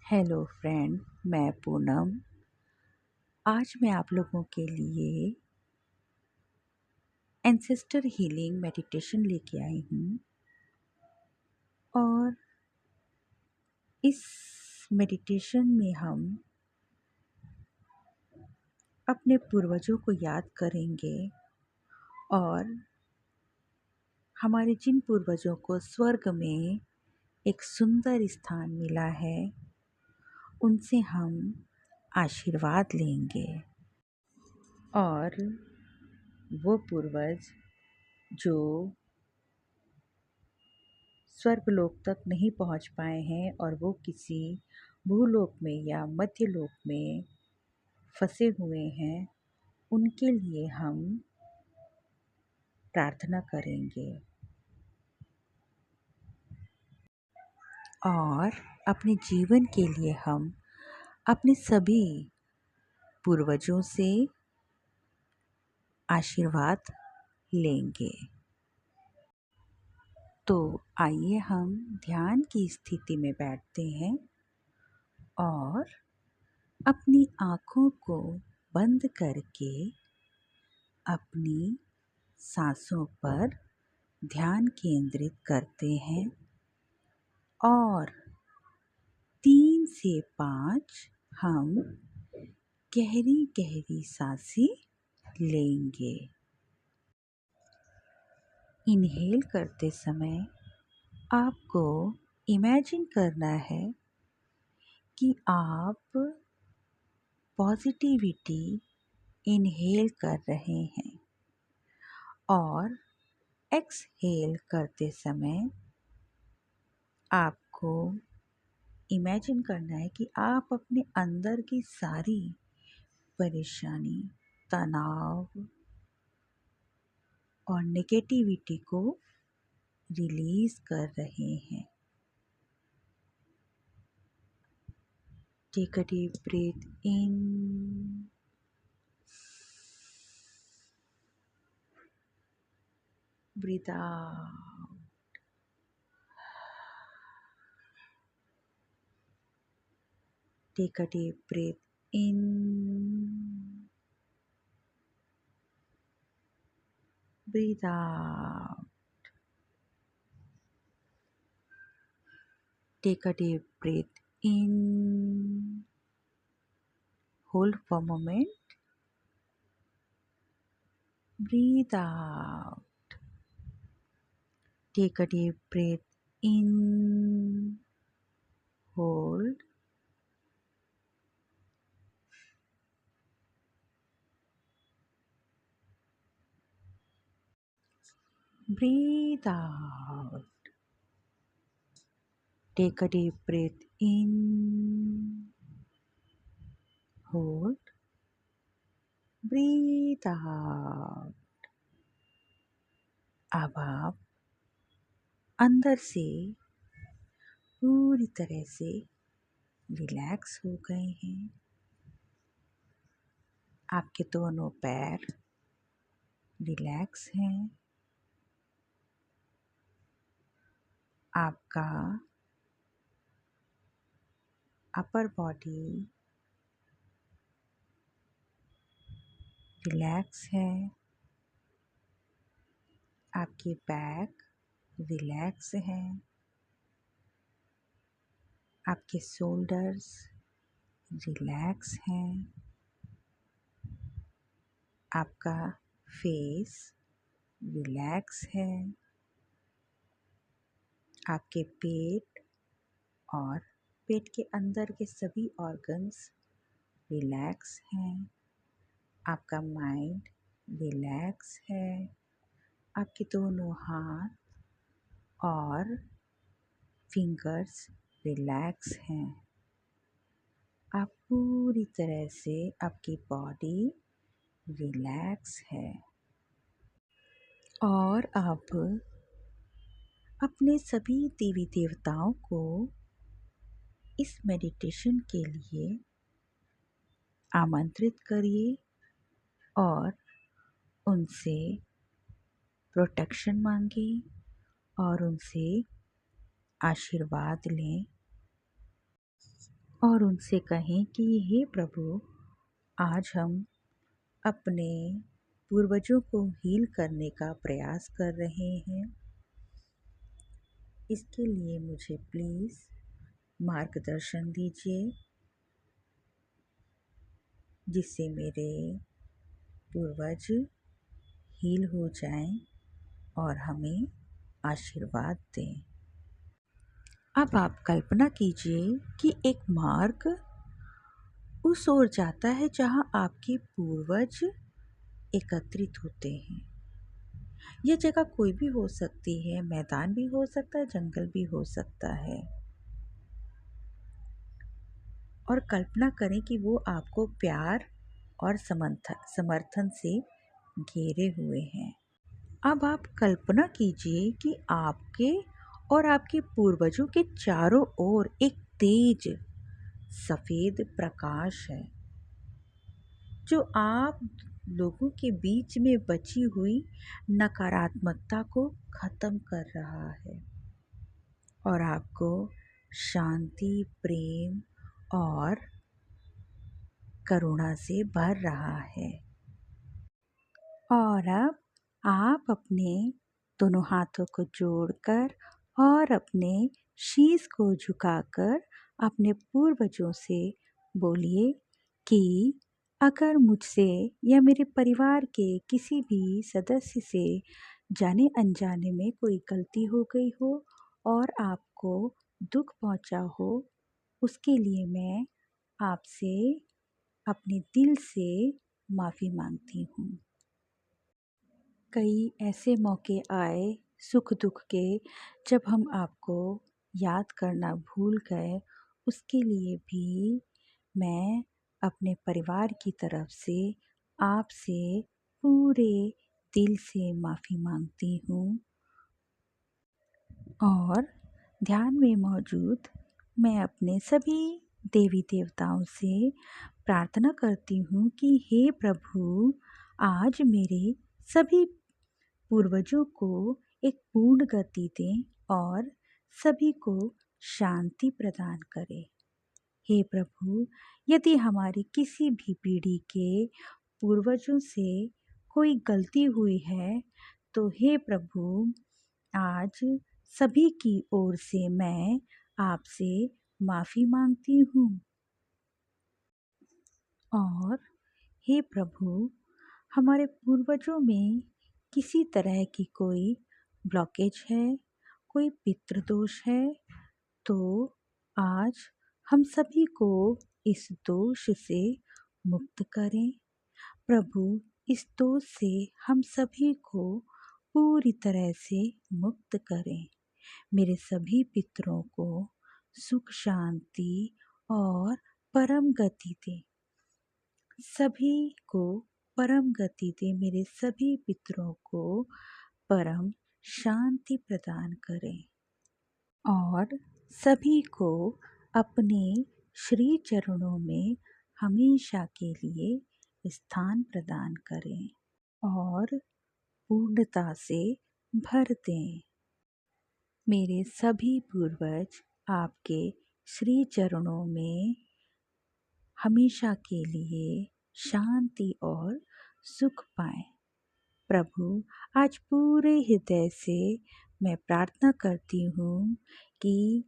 Hello friend, मैं पूनम। आज मैं आप लोगों के लिए एंसेस्टर हीलिंग मेडिटेशन लेके आई हूँ और इस मेडिटेशन में हम अपने पूर्वजों को याद करेंगे और हमारे जिन पूर्वजों को स्वर्ग में एक सुंदर स्थान मिला है उनसे हम आशीर्वाद लेंगे और वो पूर्वज जो स्वर्गलोक तक नहीं पहुंच पाए हैं और वो किसी भूलोक में या मध्यलोक में फंसे हुए हैं, उनके लिए हम प्रार्थना करेंगे और अपने जीवन के लिए हम अपने सभी पूर्वजों से आशीर्वाद लेंगे। तो आइए हम ध्यान की स्थिति में बैठते हैं और अपनी आँखों को बंद करके अपनी सांसों पर ध्यान केंद्रित करते हैं और 3 से 5 हम गहरी गहरी सांसें लेंगे। इनहेल करते समय आपको इमेजिन करना है कि आप पॉजिटिविटी इनहेल कर रहे हैं और एक्सहेल करते समय आपको इमेजिन करना है कि आप अपने अंदर की सारी परेशानी, तनाव और नेगेटिविटी को रिलीज कर रहे हैं। Take a deep breath in, breath out. Take a deep breath in, breath out. Take a deep breath in, hold for a moment, breathe out. Take a deep breath in, hold, breathe out. Take a deep breath in, hold, breathe out. अब आप अंदर से पूरी तरह से relax हो गए हैं। आपके दोनों पैर रिलैक्स हैं। आपका अपर बॉडी रिलैक्स है। आपकी बैक रिलैक्स है। आपके शोल्डर्स रिलैक्स हैं। आपका फेस रिलैक्स है। आपके पेट और पेट के अंदर के सभी ऑर्गन्स रिलैक्स हैं। आपका माइंड रिलैक्स है। आपके दोनों हाथ और फिंगर्स रिलैक्स हैं। आप पूरी तरह से आपकी बॉडी रिलैक्स है और आप अपने सभी देवी देवताओं को इस मेडिटेशन के लिए आमंत्रित करिए और उनसे प्रोटेक्शन मांगिए और उनसे आशीर्वाद लें और उनसे कहें कि हे प्रभु, आज हम अपने पूर्वजों को हील करने का प्रयास कर रहे हैं। इसके लिए मुझे प्लीज़ मार्गदर्शन दीजिए, जिससे मेरे पूर्वज हील हो जाएं और हमें आशीर्वाद दें। अब आप कल्पना कीजिए कि एक मार्ग उस ओर जाता है जहां आपके पूर्वज एकत्रित होते हैं। ये जगह कोई भी हो सकती है, मैदान भी हो सकता है, जंगल भी हो सकता है। और कल्पना करें कि वो आपको प्यार और समर्थन से घेरे हुए हैं। अब आप कल्पना कीजिए कि आपके और आपके पूर्वजों के चारों ओर एक तेज सफेद प्रकाश है, जो आप लोगों के बीच में बची हुई नकारात्मकता को खत्म कर रहा है और आपको शांति, प्रेम और करुणा से भर रहा है। और अब आप अपने दोनों हाथों को जोड़कर और अपने शीश को झुकाकर अपने पूर्वजों से बोलिए कि अगर मुझसे या मेरे परिवार के किसी भी सदस्य से जाने अनजाने में कोई गलती हो गई हो और आपको दुख पहुंचा हो, उसके लिए मैं आपसे अपने दिल से माफ़ी मांगती हूँ। कई ऐसे मौके आए सुख दुख के जब हम आपको याद करना भूल गए, उसके लिए भी मैं अपने परिवार की तरफ से आपसे पूरे दिल से माफ़ी मांगती हूँ। और ध्यान में मौजूद मैं अपने सभी देवी देवताओं से प्रार्थना करती हूँ कि हे प्रभु, आज मेरे सभी पूर्वजों को एक पूर्ण गति दें और सभी को शांति प्रदान करें। हे प्रभु, यदि हमारी किसी भी पीढ़ी के पूर्वजों से कोई गलती हुई है, तो हे प्रभु, आज सभी की ओर से मैं आपसे माफ़ी मांगती हूँ। और हे प्रभु, हमारे पूर्वजों में किसी तरह की कोई ब्लॉकेज है, कोई पितृदोष है, तो आज हम सभी को इस दोष से मुक्त करें। प्रभु, इस दोष से हम सभी को पूरी तरह से मुक्त करें। मेरे सभी पितरों को सुख शांति और परम गति दे। सभी को परम गति दे। मेरे सभी पितरों को परम शांति प्रदान करें और सभी को अपने श्री चरणों में हमेशा के लिए स्थान प्रदान करें और पूर्णता से भर दें। मेरे सभी पूर्वज आपके श्री चरणों में हमेशा के लिए शांति और सुख पाएं। प्रभु, आज पूरे हृदय से मैं प्रार्थना करती हूँ कि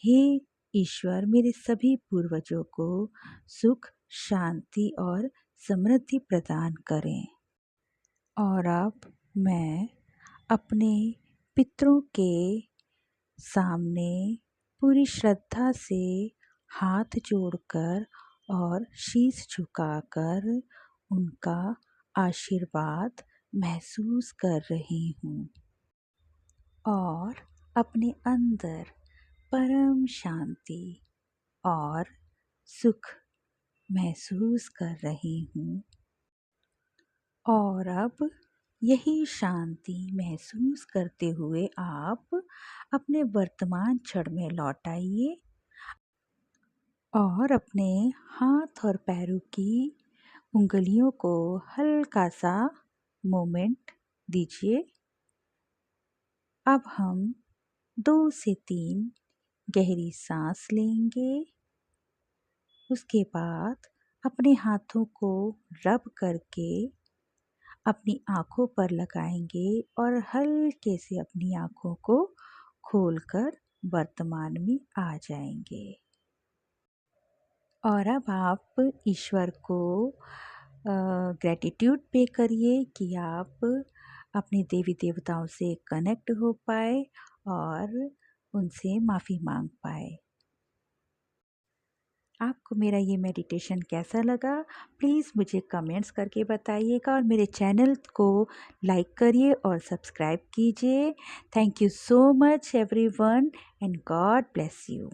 हे ईश्वर, मेरे सभी पूर्वजों को सुख, शांति और समृद्धि प्रदान करें। और अब मैं अपने पितरों के सामने पूरी श्रद्धा से हाथ जोड़कर और शीश झुकाकर उनका आशीर्वाद महसूस कर रही हूँ और अपने अंदर परम शांति और सुख महसूस कर रही हूँ। और अब यही शांति महसूस करते हुए आप अपने वर्तमान क्षण में लौट आइए और अपने हाथ और पैरों की उंगलियों को हल्का सा मूवमेंट दीजिए। अब हम 2 से 3 गहरी सांस लेंगे उसके बाद अपने हाथों को रब करके अपनी आँखों पर लगाएंगे और हल्के से अपनी आँखों को खोलकर वर्तमान में आ जाएंगे। और अब आप ईश्वर को ग्रैटिट्यूड पे करिए कि आप अपने देवी देवताओं से कनेक्ट हो पाए और उनसे माफ़ी मांग पाए। आपको मेरा ये मेडिटेशन कैसा लगा प्लीज़ मुझे कमेंट्स करके बताइएगा और मेरे चैनल को लाइक करिए और सब्सक्राइब कीजिए। Thank you so much everyone and God bless you.